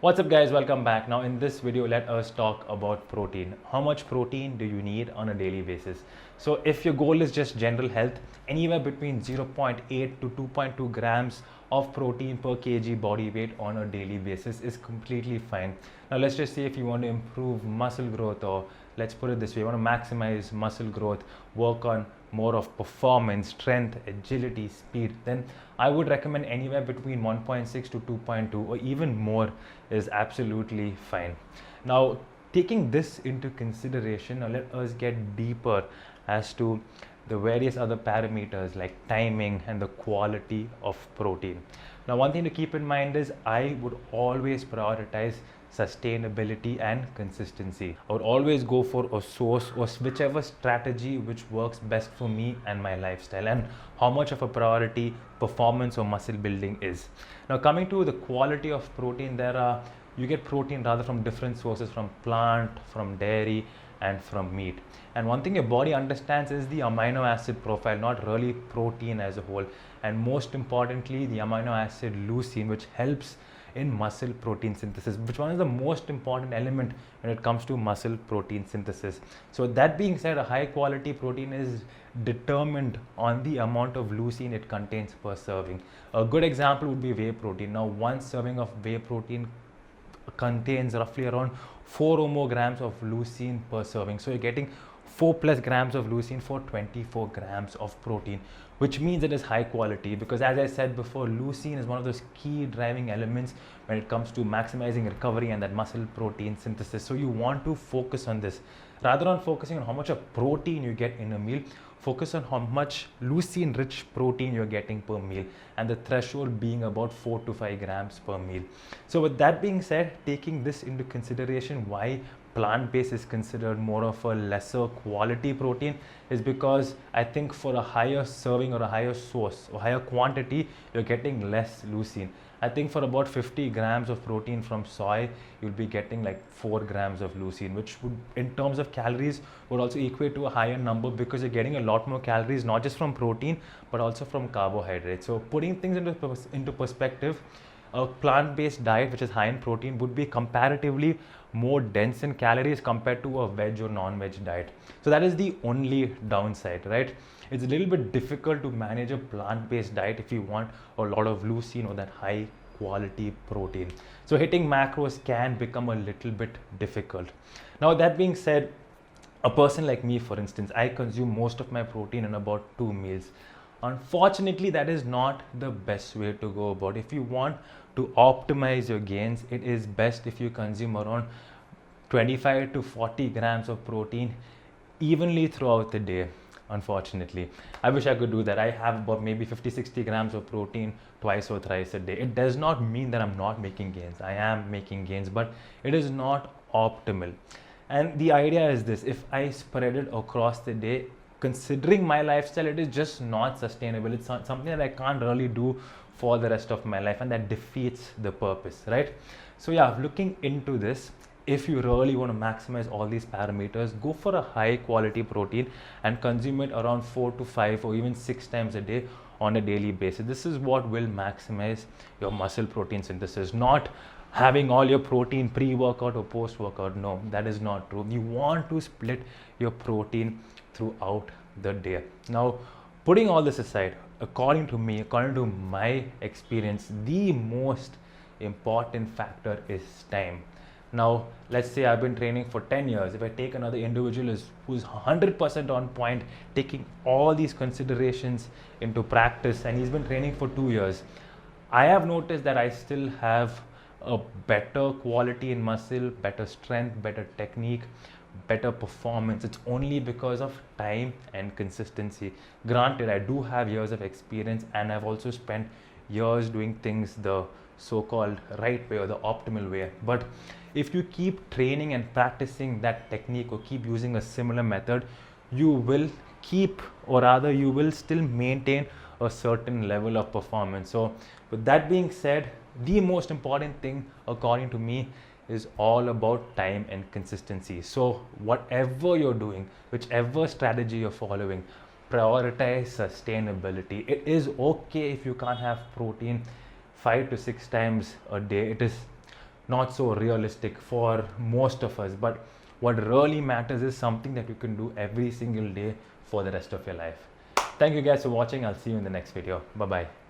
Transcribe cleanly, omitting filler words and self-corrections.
What's up guys, welcome back. Now in this video let us talk about protein. How much protein do you need on a daily basis? So if your goal is just general health, anywhere between 0.8 to 2.2 grams of protein per kg body weight on a daily basis is completely fine. Now let's just say if you want to improve muscle growth, or let's put it this way, you want to maximize muscle growth, work on more of performance, strength, agility, speed, then I would recommend anywhere between 1.6 to 2.2 or even more is absolutely fine. Now taking this into consideration, now let us get deeper as to the various other parameters like timing and the quality of protein. Now one thing to keep in mind is I would always prioritize sustainability and consistency. I would always go for a source or whichever strategy which works best for me and my lifestyle, and how much of a priority performance or muscle building is. Now coming to the quality of protein, you get protein rather from different sources, from plant, from dairy and from meat. And one thing your body understands is the amino acid profile, not really protein as a whole, and most importantly the amino acid leucine, which helps in muscle protein synthesis, which one is the most important element when it comes to muscle protein synthesis. So that being said, a high quality protein is determined on the amount of leucine it contains per serving. A good example would be whey protein. Now one serving of whey protein contains roughly around 4 or more grams of leucine per serving. So you're getting 4+ grams of leucine for 24 grams of protein, which means it is high quality, because as I said before, leucine is one of those key driving elements when it comes to maximizing recovery and that muscle protein synthesis. So you want to focus on this rather than focusing on how much of protein you get in a meal. Focus on how much leucine rich protein you're getting per meal, and the threshold being about 4 to 5 grams per meal. So with that being said, taking this into consideration, why plant-based is considered more of a lesser quality protein is because I think for a higher serving or a higher source or higher quantity, you're getting less leucine. I think for about 50 grams of protein from soy, you'll be getting like 4 grams of leucine, which would, in terms of calories, would also equate to a higher number, because you're getting a lot more calories, not just from protein, but also from carbohydrates. So putting things into perspective, a plant-based diet which is high in protein would be comparatively more dense in calories compared to a veg or non-veg diet. So that is the only downside, right? It's a little bit difficult to manage a plant-based diet if you want a lot of leucine or that high quality protein. So hitting macros can become a little bit difficult. Now that being said, a person like me, for instance, I consume most of my protein in about 2 meals. Unfortunately, that is not the best way to go about. If you want to optimize your gains, it is best if you consume around 25 to 40 grams of protein evenly throughout the day. Unfortunately, I wish I could do that. I have about maybe 50-60 grams of protein twice or thrice a day. It does not mean that I'm not making gains. I am making gains, but it is not optimal. And the idea is this: if I spread it across the day, considering my lifestyle, it is just not sustainable. It's not something that I can't really do for the rest of my life, and that defeats the purpose, right? So yeah, looking into this, if you really want to maximize all these parameters, go for a high quality protein and consume it around 4 to 5 or even 6 times a day on a daily basis. This is what will maximize your muscle protein synthesis, not having all your protein pre-workout or post-workout. No, that is not true. You want to split your protein throughout the day. Now, putting all this aside, according to me, according to my experience, the most important factor is time. Now, let's say I've been training for 10 years. If I take another individual who's 100% on point, taking all these considerations into practice, and he's been training for 2 years, I have noticed that I still have a better quality in muscle, better strength, better technique, better performance. It's only because of time and consistency. Granted, I do have years of experience, and I've also spent years doing things the so-called right way or the optimal way. But if you keep training and practicing that technique or keep using a similar method, you will keep, or rather you will still maintain a certain level of performance. So with that being said, the most important thing according to me is all about time and consistency. So whatever you're doing, whichever strategy you're following, prioritize sustainability. It is okay if you can't have protein 5 to 6 times a day. It is not so realistic for most of us. But what really matters is something that you can do every single day for the rest of your life. Thank you guys for watching. I'll see you in the next video. Bye bye.